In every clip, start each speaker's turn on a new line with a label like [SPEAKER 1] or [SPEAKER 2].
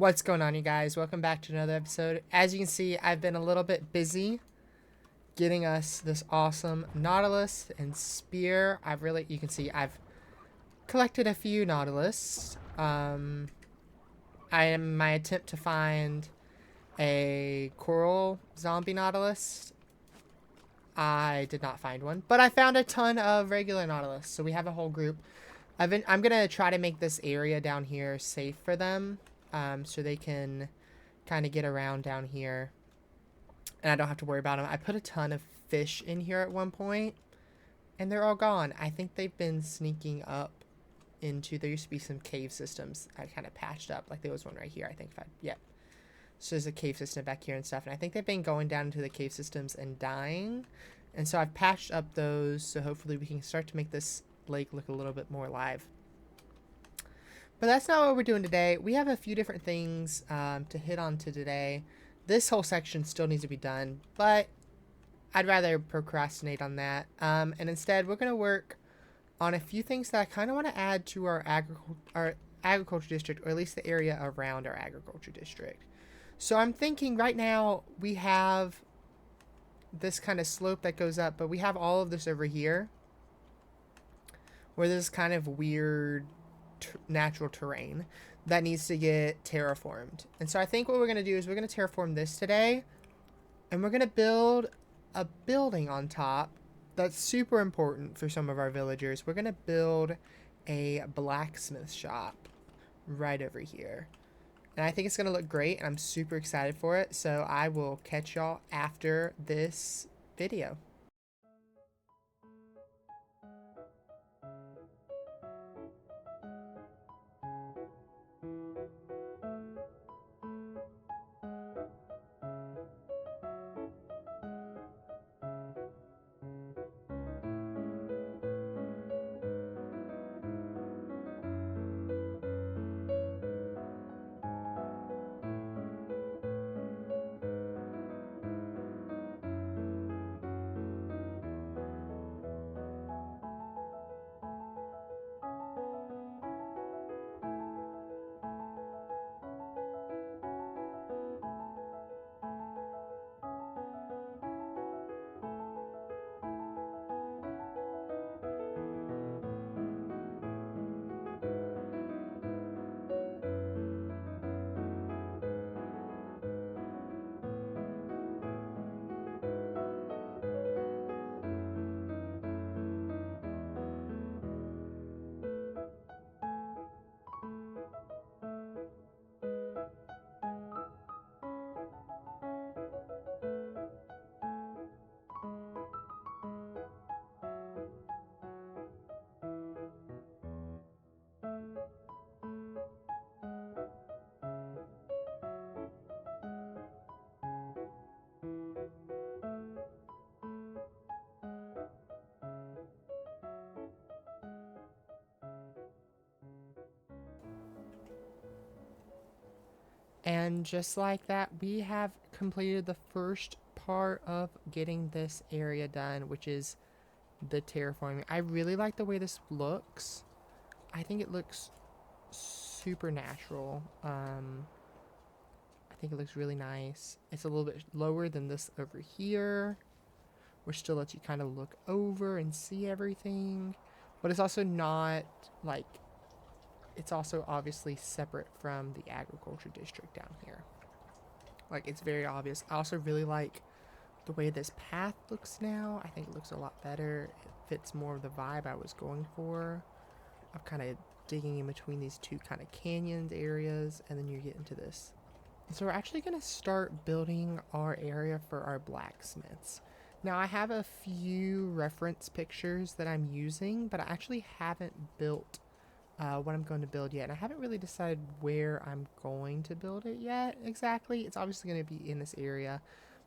[SPEAKER 1] What's going on, you guys? Welcome back to another episode. As you can see, I've been a little bit busy getting us this awesome Nautilus and spear. You can see I've collected a few Nautilus. My attempt to find a coral zombie Nautilus. I did not find one, but I found a ton of regular Nautilus. So we have a whole group. I'm gonna try to make this area down here safe for them. So they can kind of get around down here and I don't have to worry about them. I put a ton of fish in here at one point and they're all gone. I think they've been sneaking up there used to be some cave systems I kind of patched up. Like there was one right here, I think. So there's a cave system back here and stuff. And I think they've been going down into the cave systems and dying. And so I've patched up those. So hopefully we can start to make this lake look a little bit more alive. But that's not what we're doing today. We have a few different things to hit on to today. This whole section still needs to be done, but I'd rather procrastinate on that. And instead, we're going to work on a few things that I kind of want to add to our agriculture district, or at least the area around our agriculture district. So I'm thinking right now we have this kind of slope that goes up, but we have all of this over here where there's kind of weird natural terrain that needs to get terraformed. And so I think what we're going to do is we're going to terraform this today, and we're going to build a building on top that's super important for some of our villagers. We're going to build a blacksmith shop right over here. And I think it's going to look great, and I'm super excited for it. So I will catch y'all after this video. And just like that, we have completed the first part of getting this area done, which is the terraforming. I really like the way this looks. I think it looks super natural. I think it looks really nice. It's a little bit lower than this over here, which still lets you kind of look over and see everything. But it's also not like, it's also obviously separate from the agriculture district down here. Like, it's very obvious. I also really like the way this path looks now. I think it looks a lot better. It fits more of the vibe I was going for, of kind of digging in between these two kind of canyons areas, and then you get into this. So we're actually going to start building our area for our blacksmiths. Now, I have a few reference pictures that I'm using, but I actually haven't built what I'm going to build yet. And I haven't really decided where I'm going to build it yet exactly. It's obviously going to be in this area,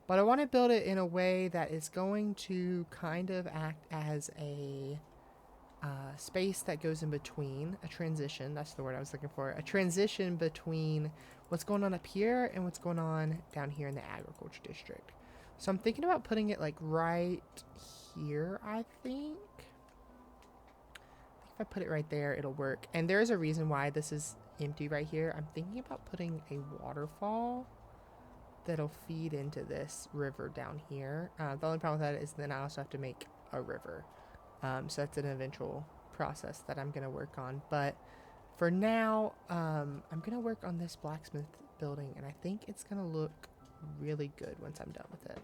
[SPEAKER 1] but I want to build it in a way that is going to kind of act as a space that goes in between, a transition, that's the word I was looking for, a transition between what's going on up here and what's going on down here in the agriculture district. So I'm thinking about putting it like right here, I think. If I put it right there, it'll work. And there is a reason why this is empty right here. I'm thinking about putting a waterfall that'll feed into this river down here. The only problem with that is then I also have to make a river. So that's an eventual process that I'm going to work on. But for now, I'm going to work on this blacksmith building, and I think it's going to look really good once I'm done with it.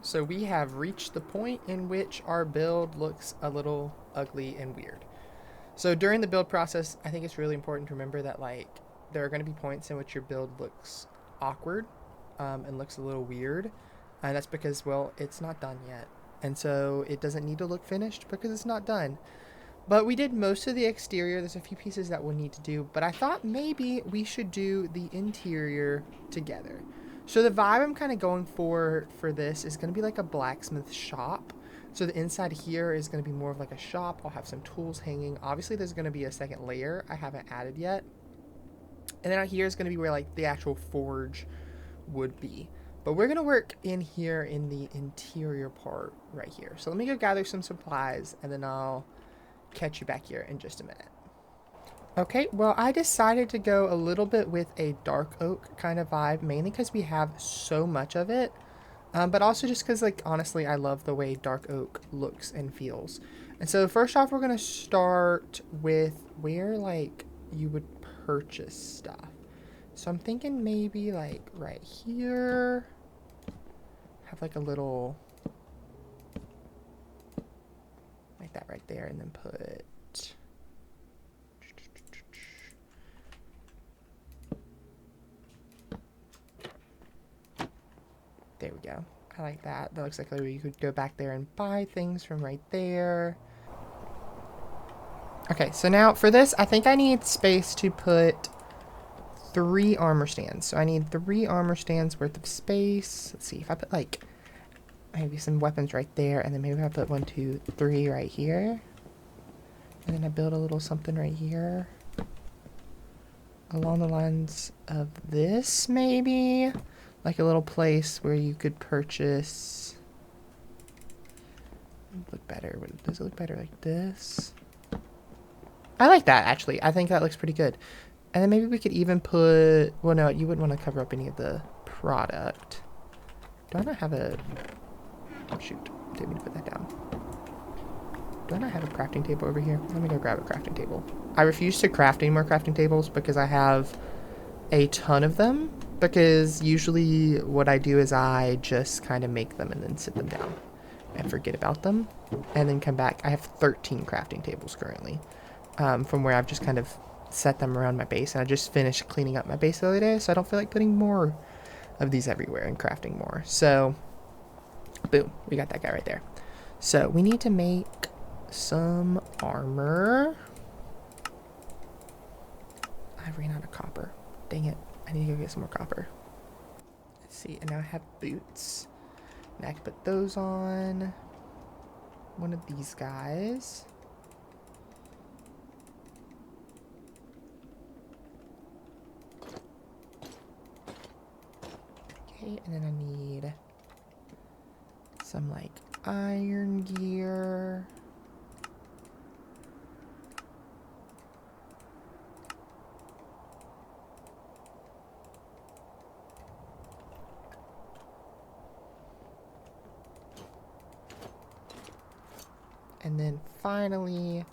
[SPEAKER 1] So we have reached the point in which our build looks a little ugly and weird. So during the build process, I think it's really important to remember that, like, there are going to be points in which your build looks awkward and looks a little weird. And that's because, well, it's not done yet. And so it doesn't need to look finished because it's not done. But we did most of the exterior. There's a few pieces that we'll need to do. But I thought maybe we should do the interior together. So the vibe I'm kind of going for this is going to be like a blacksmith shop. So the inside here is going to be more of like a shop. I'll have some tools hanging. Obviously, there's going to be a second layer I haven't added yet. And then out here is going to be where like the actual forge would be. But we're going to work in here in the interior part right here. So let me go gather some supplies and then I'll catch you back here in just a minute. Okay, well, I decided to go a little bit with a dark oak kind of vibe, mainly because we have so much of it. But also just because, like, honestly, I love the way dark oak looks and feels. And so first off, we're going to start with where, like, you would purchase stuff. So I'm thinking maybe, like, right here. Have, like, a little... like that right there, and then put... there we go. I like that. That looks like you could go back there and buy things from right there. Okay, so now for this, I think I need space to put 3 armor stands. So I need 3 armor stands worth of space. Let's see if I put like maybe some weapons right there, and then maybe I put 1, 2, 3 right here. And then I build a little something right here. Along the lines of this, maybe. Like a little place where you could purchase. Look better. Does it look better like this? I like that, actually. I think that looks pretty good. And then maybe we could even put... well, no, you wouldn't want to cover up any of the product. Do I not have a... oh, shoot. Didn't mean to put that down. Do I not have a crafting table over here? Let me go grab a crafting table. I refuse to craft any more crafting tables because I have a ton of them. Because usually what I do is I just kind of make them and then sit them down and forget about them and then come back. I have 13 crafting tables currently from where I've just kind of set them around my base, and I just finished cleaning up my base the other day, so I don't feel like putting more of these everywhere and crafting more. So boom, we got that guy right there. So we need to make some armor. I ran out of copper. Dang it. I need to go get some more copper. Let's see, and now I have boots. Now I can put those on. One of these guys. Okay, and then I need some like iron gear. And then finally,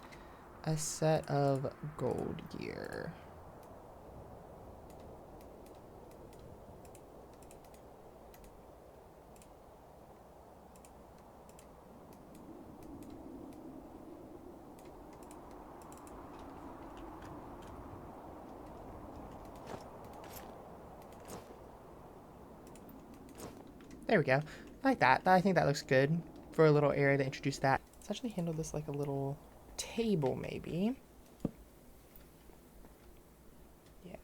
[SPEAKER 1] a set of gold gear. There we go. I like that. I think that looks good for a little area to introduce that. Let's actually handle this like a little table, maybe. Yeah.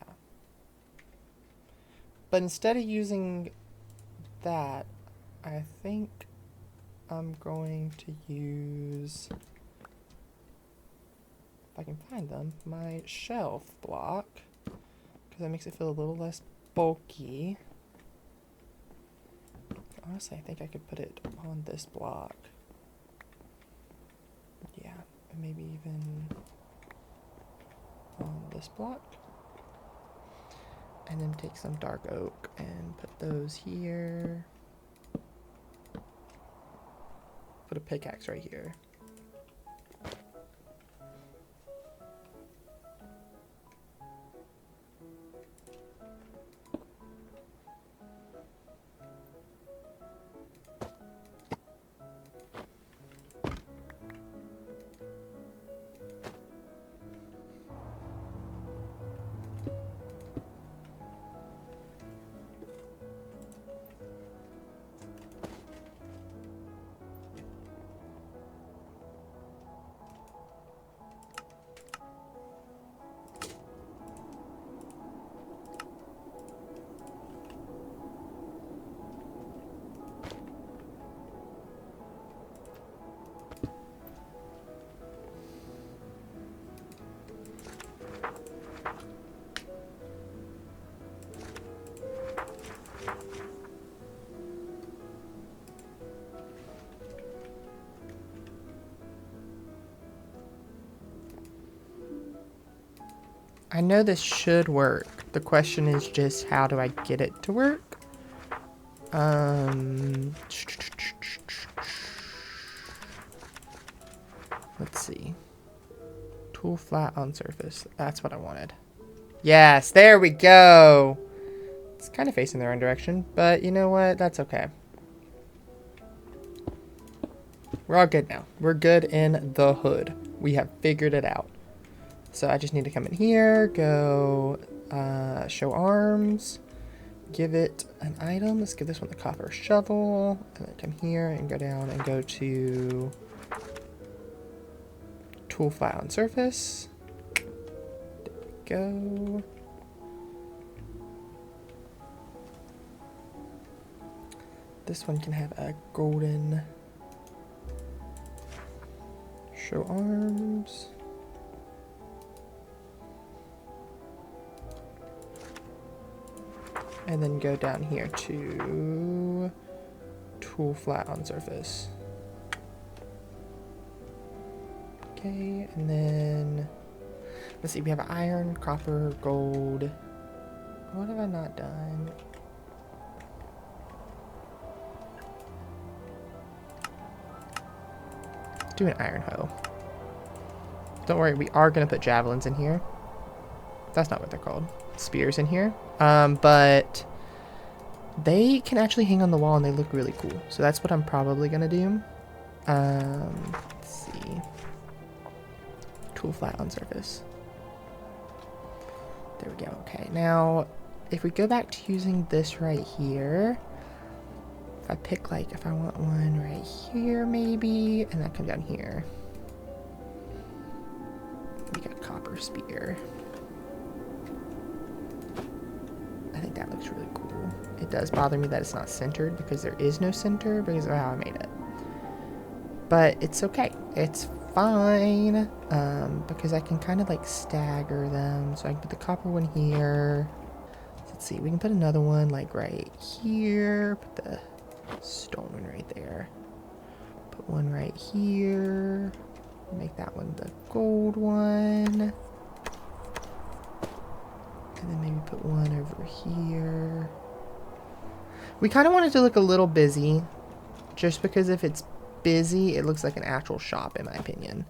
[SPEAKER 1] But instead of using that, I think I'm going to use, if I can find them, my shelf block, because that makes it feel a little less bulky. Honestly, I think I could put it on this block. Yeah, and maybe even on this block. And then take some dark oak and put those here. Put a pickaxe right here. I know this should work. The question is just how do I get it to work? Let's see. Tool flat on surface. That's what I wanted. Yes, there we go. It's kind of facing the wrong direction, but you know what? That's okay. We're all good now. We're good in the hood. We have figured it out. So I just need to come in here, go show arms, give it an item. Let's give this one the copper shovel, and then come here and go down and go to tool flat on surface. There we go. This one can have a golden show arms. And then go down here to tool flat on surface. Okay, and then let's see, we have iron, copper, gold. What have I not done? Let's do an iron hoe. Don't worry, we are gonna put javelins in here. That's not what they're called. Spears in here. But they can actually hang on the wall and they look really cool. So that's what I'm probably gonna do. Let's see. Tool flat on surface. There we go. Okay, now if we go back to using this right here, if I pick like, if I want one right here maybe, and that come down here. We got copper spear. I think that looks really cool. It does bother me that it's not centered because there is no center because of how I made it. But it's okay. It's fine because I can kind of like stagger them. So I can put the copper one here. Let's see. We can put another one like right here. Put the stone one right there. Put one right here. Make that one the gold one. And then maybe put one over here. We kind of want it to look a little busy. Just because if it's busy, it looks like an actual shop, in my opinion.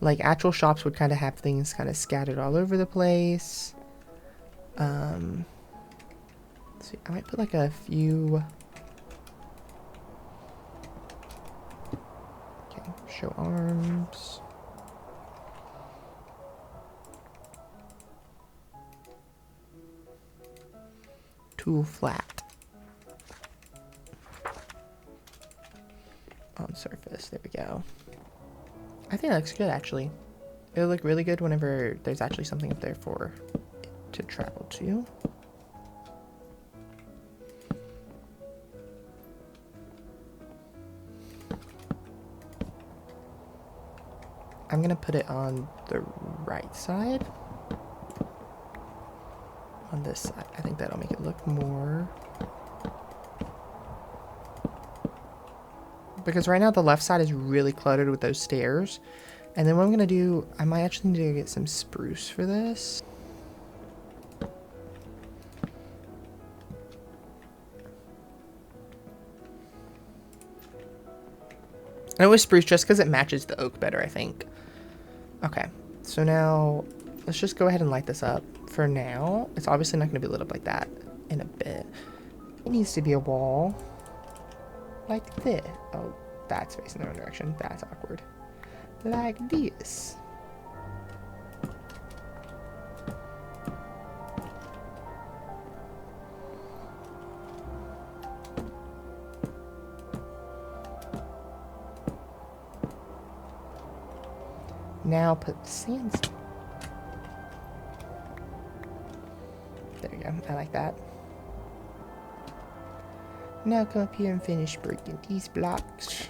[SPEAKER 1] Like, actual shops would kind of have things kind of scattered all over the place. Let's see, I might put like a few... Okay, show arms. Tool flat on surface. There we go. I think that looks good, actually. It'll look really good whenever there's actually something up there for it to travel to. I'm gonna put it on the right side. On this side. I think that'll make it look more. Because right now the left side is really cluttered with those stairs. And then what I'm going to do, I might actually need to get some spruce for this. And it was spruce just because it matches the oak better, I think. Okay, so now let's just go ahead and light this up. For now, it's obviously not going to be lit up like that in a bit. It needs to be a wall like this. Oh, that's facing the wrong direction. That's awkward. Like this. Now put sand. There we go. I like that. Now come up here and finish breaking these blocks.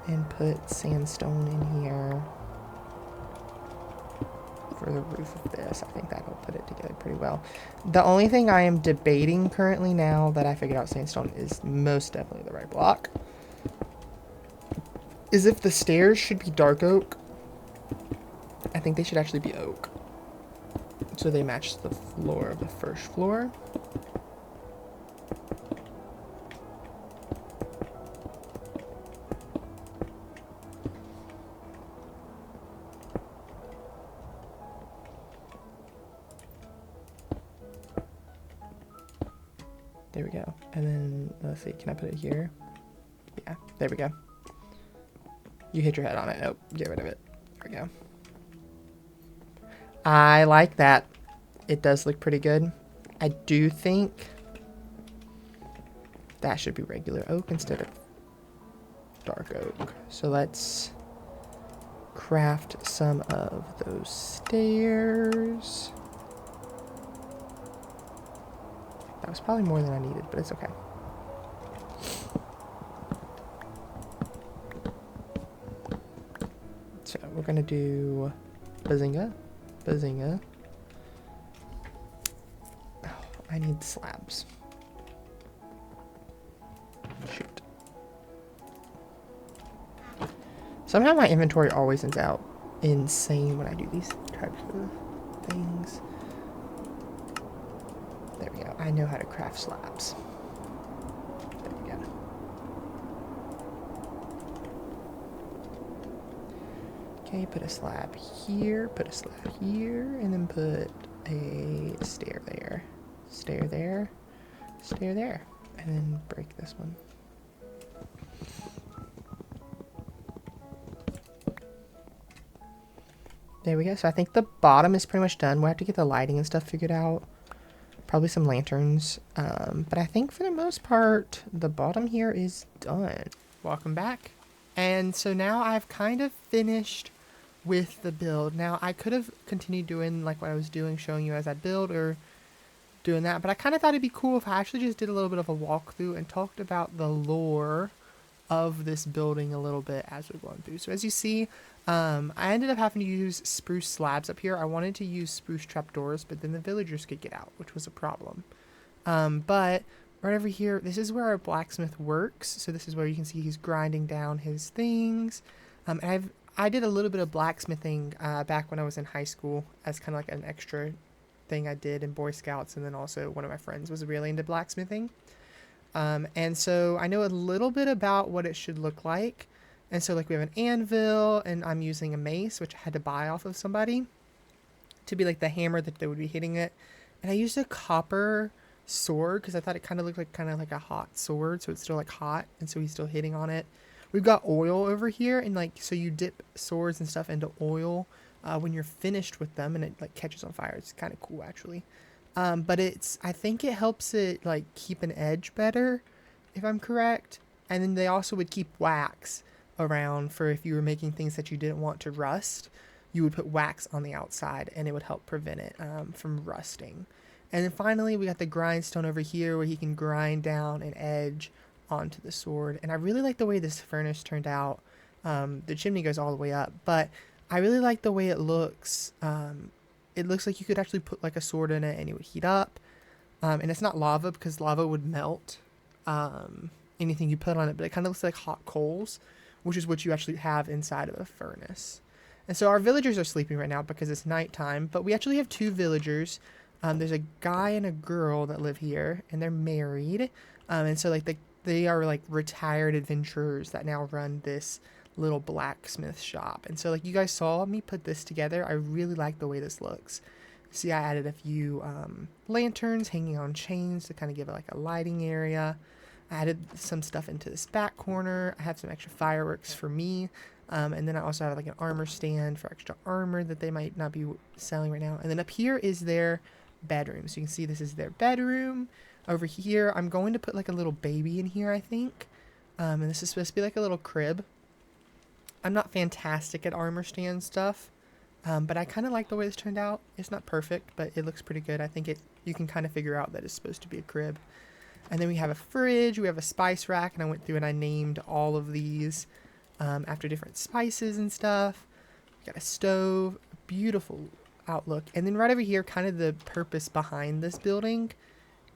[SPEAKER 1] And put sandstone in here for the roof of this. I think that'll put it together pretty well. The only thing I am debating currently now that I figured out sandstone is most definitely the right block. is if the stairs should be dark oak, I think they should actually be oak. So they match the floor of the first floor. There we go. And then, let's see, can I put it here? Yeah, there we go. You hit your head on it. Oh, get rid of it. There we go. I like that. It does look pretty good. I do think that should be regular oak instead of dark oak. So let's craft some of those stairs. That was probably more than I needed, but it's okay. So we're gonna do bazinga, bazinga. Oh, I need slabs. Shoot. Somehow my inventory always ends out insane when I do these types of things. There we go. I know how to craft slabs. There we go. Okay, put a slab here, put a slab here, and then put a stair there. Stair there, stair there. And then break this one. There we go. So I think the bottom is pretty much done. We'll have to get the lighting and stuff figured out. Probably some lanterns. But I think for the most part, the bottom here is done. Welcome back. And so now I've kind of finished with the build. Now I could have continued doing like what I was doing, showing you as I build or doing that. But I kind of thought it'd be cool if I actually just did a little bit of a walkthrough and talked about the lore of this building a little bit as we're going through. So as you see, I ended up having to use spruce slabs up here. I wanted to use spruce trapdoors, but then the villagers could get out, which was a problem. But right over here, this is where our blacksmith works. So this is where you can see he's grinding down his things. And I did a little bit of blacksmithing back when I was in high school as kind of like an extra thing I did in Boy Scouts. And then also one of my friends was really into blacksmithing. And so I know a little bit about what it should look like. And so like we have an anvil and I'm using a mace, which I had to buy off of somebody to be like the hammer that they would be hitting it. And I used a copper sword because I thought it kind of looked like a hot sword. So it's still like hot. And so he's still hitting on it. We've got oil over here. And like, so you dip swords and stuff into oil when you're finished with them and it like catches on fire. It's kind of cool actually. But I think it helps it like keep an edge better if I'm correct. And then they also would keep wax around for if you were making things that you didn't want to rust, you would put wax on the outside and it would help prevent it from rusting. And then finally we got the grindstone over here where he can grind down an edge onto the sword. And I really like the way this furnace turned out. The chimney goes all the way up, but I really like the way it looks. It looks like you could actually put like a sword in it and it would heat up. And it's not lava because lava would melt anything you put on it, but it kind of looks like hot coals, which is what you actually have inside of a furnace. And so our villagers are sleeping right now because it's nighttime, but we actually have two villagers. There's a guy and a girl that live here, and they're married. And so like they are like retired adventurers that now run this little blacksmith shop. And so like you guys saw me put this together. I really like the way this looks. See, I added a few lanterns hanging on chains to kind of give it like a lighting area. I added some stuff into this back corner. I have some extra fireworks for me. And then I also have like an armor stand for extra armor that they might not be selling right now. And then up here is their bedroom. So you can see this is their bedroom. Over here, I'm going to put like a little baby in here, I think. And this is supposed to be like a little crib. I'm not fantastic at armor stand stuff. But I kind of like the way this turned out. It's not perfect, but it looks pretty good. I think you can kind of figure out that it's supposed to be a crib. And then we have a fridge, we have a spice rack, and I went through and I named all of these after different spices and stuff. We got a stove, beautiful outlook. And then right over here, kind of the purpose behind this building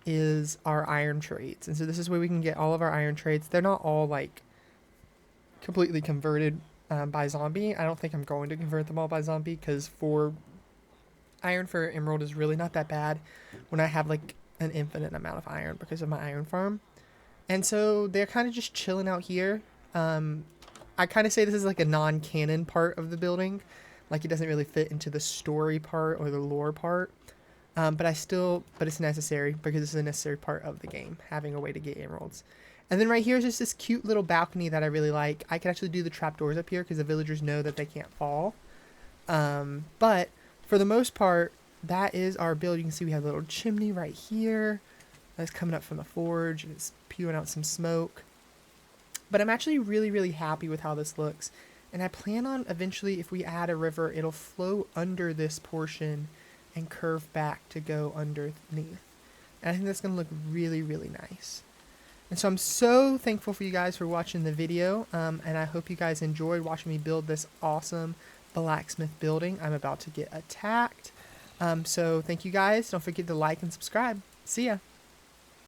[SPEAKER 1] is our iron trades. And so this is where we can get all of our iron trades. They're not all like completely converted by zombie. I don't think I'm going to convert them all by zombie, because for iron for emerald is really not that bad when I have like an infinite amount of iron because of my iron farm. And so they're kind of just chilling out here. I kind of say this is like a non-canon part of the building. Like it doesn't really fit into the story part or the lore part. But it's necessary because it's a necessary part of the game, having a way to get emeralds. And then right here is just this cute little balcony that I really like. I can actually do the trapdoors up here because the villagers know that they can't fall. But for the most part, that is our build. You can see we have a little chimney right here that's coming up from the forge, and it's spewing out some smoke. But I'm actually really, really happy with how this looks. And I plan on eventually, if we add a river, it'll flow under this portion and curve back to go underneath. And I think that's going to look really, really nice. And so I'm so thankful for you guys for watching the video. And I hope you guys enjoyed watching me build this awesome blacksmith building. I'm about to get attacked. So thank you guys. Don't forget to like and subscribe. See ya.